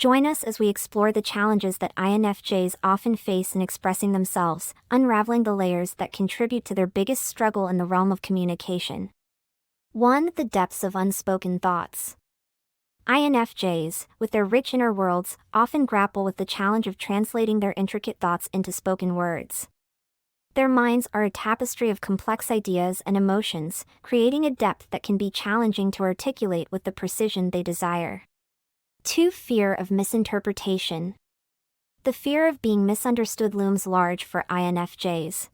Join us as we explore the challenges that INFJs often face in expressing themselves, unraveling the layers that contribute to their biggest struggle in the realm of communication. 1. The depths of unspoken thoughts. INFJs, with their rich inner worlds, often grapple with the challenge of translating their intricate thoughts into spoken words. Their minds are a tapestry of complex ideas and emotions, creating a depth that can be challenging to articulate with the precision they desire. 2. Fear of misinterpretation. The fear of being misunderstood looms large for INFJs.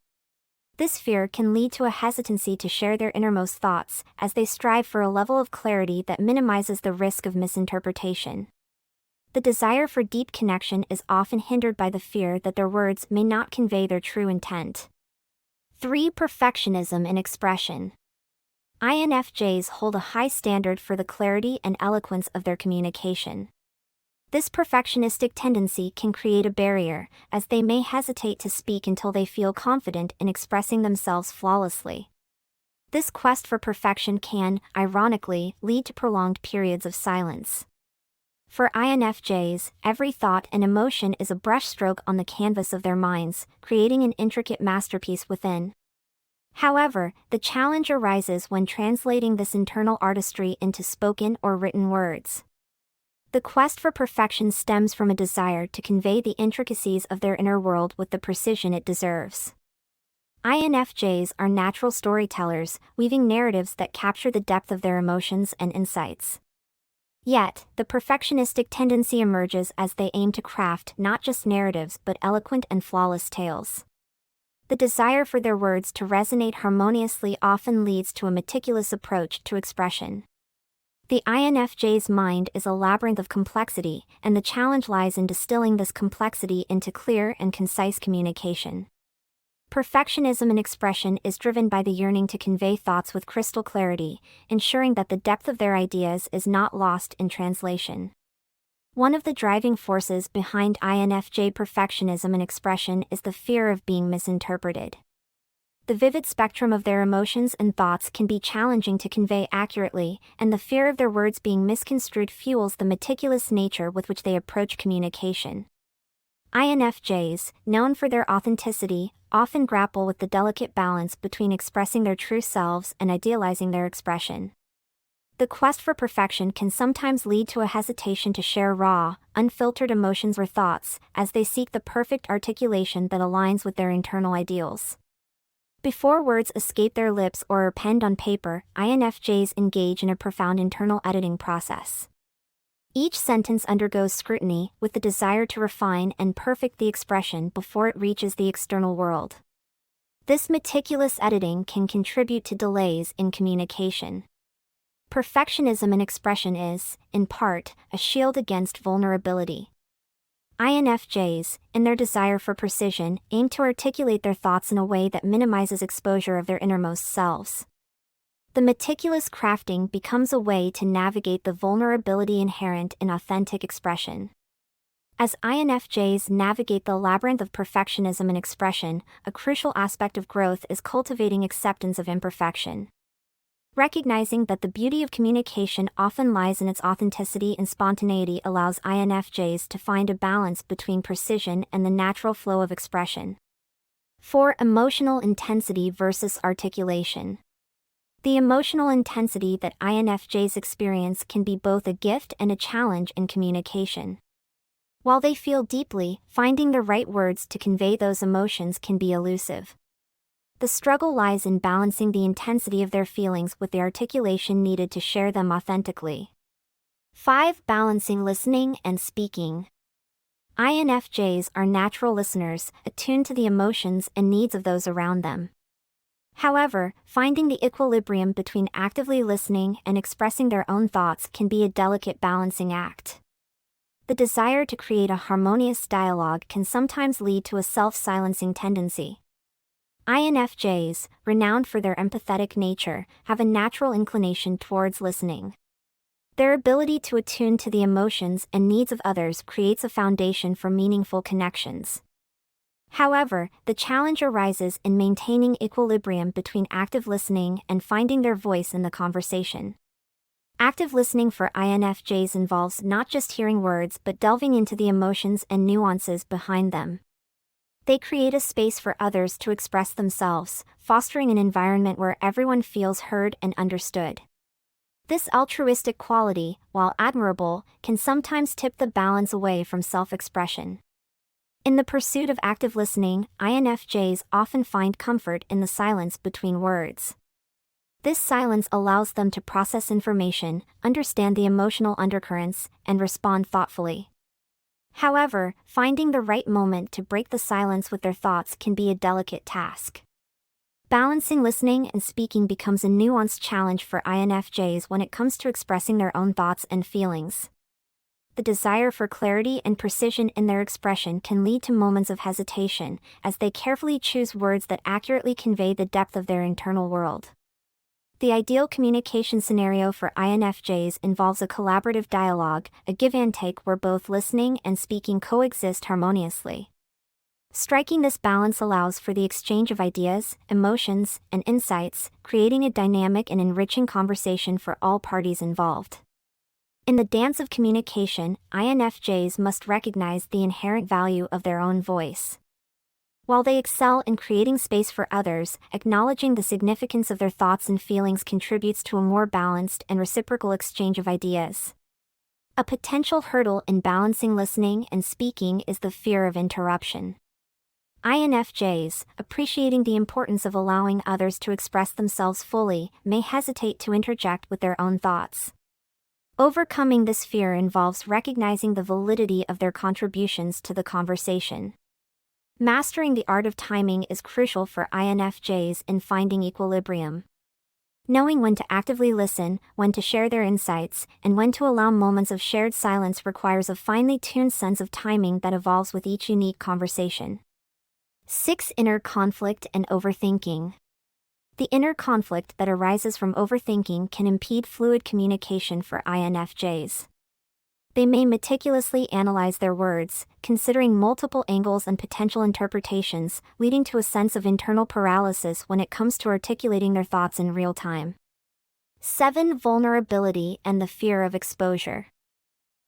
This fear can lead to a hesitancy to share their innermost thoughts, as they strive for a level of clarity that minimizes the risk of misinterpretation. The desire for deep connection is often hindered by the fear that their words may not convey their true intent. 3. Perfectionism in expression. INFJs hold a high standard for the clarity and eloquence of their communication. This perfectionistic tendency can create a barrier, as they may hesitate to speak until they feel confident in expressing themselves flawlessly. This quest for perfection can, ironically, lead to prolonged periods of silence. For INFJs, every thought and emotion is a brushstroke on the canvas of their minds, creating an intricate masterpiece within. However, the challenge arises when translating this internal artistry into spoken or written words. The quest for perfection stems from a desire to convey the intricacies of their inner world with the precision it deserves. INFJs are natural storytellers, weaving narratives that capture the depth of their emotions and insights. Yet, the perfectionistic tendency emerges as they aim to craft not just narratives but eloquent and flawless tales. The desire for their words to resonate harmoniously often leads to a meticulous approach to expression. The INFJ's mind is a labyrinth of complexity, and the challenge lies in distilling this complexity into clear and concise communication. Perfectionism in expression is driven by the yearning to convey thoughts with crystal clarity, ensuring that the depth of their ideas is not lost in translation. One of the driving forces behind INFJ perfectionism in expression is the fear of being misinterpreted. The vivid spectrum of their emotions and thoughts can be challenging to convey accurately, and the fear of their words being misconstrued fuels the meticulous nature with which they approach communication. INFJs, known for their authenticity, often grapple with the delicate balance between expressing their true selves and idealizing their expression. The quest for perfection can sometimes lead to a hesitation to share raw, unfiltered emotions or thoughts, as they seek the perfect articulation that aligns with their internal ideals. Before words escape their lips or are penned on paper, INFJs engage in a profound internal editing process. Each sentence undergoes scrutiny, with the desire to refine and perfect the expression before it reaches the external world. This meticulous editing can contribute to delays in communication. Perfectionism in expression is, in part, a shield against vulnerability. INFJs, in their desire for precision, aim to articulate their thoughts in a way that minimizes exposure of their innermost selves. The meticulous crafting becomes a way to navigate the vulnerability inherent in authentic expression. As INFJs navigate the labyrinth of perfectionism in expression, a crucial aspect of growth is cultivating acceptance of imperfection. Recognizing that the beauty of communication often lies in its authenticity and spontaneity allows INFJs to find a balance between precision and the natural flow of expression. 4. Emotional intensity versus articulation. The emotional intensity that INFJs experience can be both a gift and a challenge in communication. While they feel deeply, finding the right words to convey those emotions can be elusive. The struggle lies in balancing the intensity of their feelings with the articulation needed to share them authentically. 5. Balancing listening and speaking. INFJs are natural listeners, attuned to the emotions and needs of those around them. However, finding the equilibrium between actively listening and expressing their own thoughts can be a delicate balancing act. The desire to create a harmonious dialogue can sometimes lead to a self-silencing tendency. INFJs, renowned for their empathetic nature, have a natural inclination towards listening. Their ability to attune to the emotions and needs of others creates a foundation for meaningful connections. However, the challenge arises in maintaining equilibrium between active listening and finding their voice in the conversation. Active listening for INFJs involves not just hearing words but delving into the emotions and nuances behind them. They create a space for others to express themselves, fostering an environment where everyone feels heard and understood. This altruistic quality, while admirable, can sometimes tip the balance away from self-expression. In the pursuit of active listening, INFJs often find comfort in the silence between words. This silence allows them to process information, understand the emotional undercurrents, and respond thoughtfully. However, finding the right moment to break the silence with their thoughts can be a delicate task. Balancing listening and speaking becomes a nuanced challenge for INFJs when it comes to expressing their own thoughts and feelings. The desire for clarity and precision in their expression can lead to moments of hesitation, as they carefully choose words that accurately convey the depth of their internal world. The ideal communication scenario for INFJs involves a collaborative dialogue, a give and take where both listening and speaking coexist harmoniously. Striking this balance allows for the exchange of ideas, emotions, and insights, creating a dynamic and enriching conversation for all parties involved. In the dance of communication, INFJs must recognize the inherent value of their own voice. While they excel in creating space for others, acknowledging the significance of their thoughts and feelings contributes to a more balanced and reciprocal exchange of ideas. A potential hurdle in balancing listening and speaking is the fear of interruption. INFJs, appreciating the importance of allowing others to express themselves fully, may hesitate to interject with their own thoughts. Overcoming this fear involves recognizing the validity of their contributions to the conversation. Mastering the art of timing is crucial for INFJs in finding equilibrium. Knowing when to actively listen, when to share their insights, and when to allow moments of shared silence requires a finely tuned sense of timing that evolves with each unique conversation. 6. Inner conflict and overthinking. The inner conflict that arises from overthinking can impede fluid communication for INFJs. They may meticulously analyze their words, considering multiple angles and potential interpretations, leading to a sense of internal paralysis when it comes to articulating their thoughts in real time. 7. Vulnerability and the fear of exposure.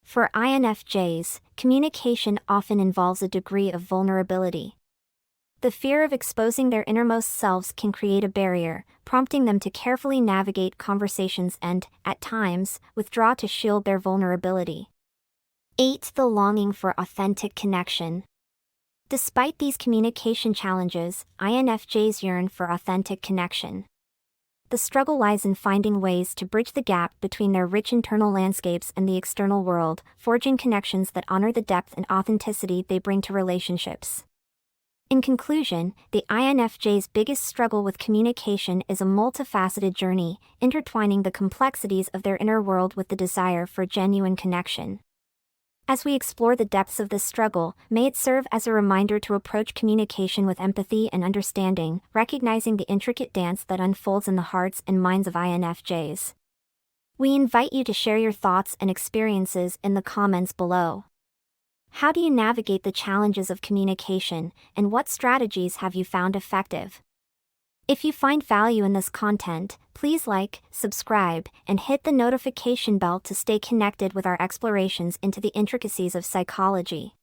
For INFJs, communication often involves a degree of vulnerability. The fear of exposing their innermost selves can create a barrier, prompting them to carefully navigate conversations and, at times, withdraw to shield their vulnerability. 8. The longing for authentic connection. Despite these communication challenges, INFJs yearn for authentic connection. The struggle lies in finding ways to bridge the gap between their rich internal landscapes and the external world, forging connections that honor the depth and authenticity they bring to relationships. In conclusion, the INFJ's biggest struggle with communication is a multifaceted journey, intertwining the complexities of their inner world with the desire for genuine connection. As we explore the depths of this struggle, may it serve as a reminder to approach communication with empathy and understanding, recognizing the intricate dance that unfolds in the hearts and minds of INFJs. We invite you to share your thoughts and experiences in the comments below. How do you navigate the challenges of communication, and what strategies have you found effective? If you find value in this content, please like, subscribe, and hit the notification bell to stay connected with our explorations into the intricacies of psychology.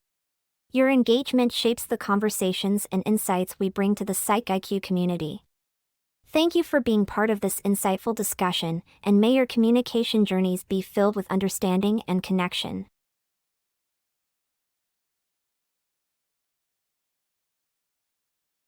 Your engagement shapes the conversations and insights we bring to the Psych IQ community. Thank you for being part of this insightful discussion, and may your communication journeys be filled with understanding and connection.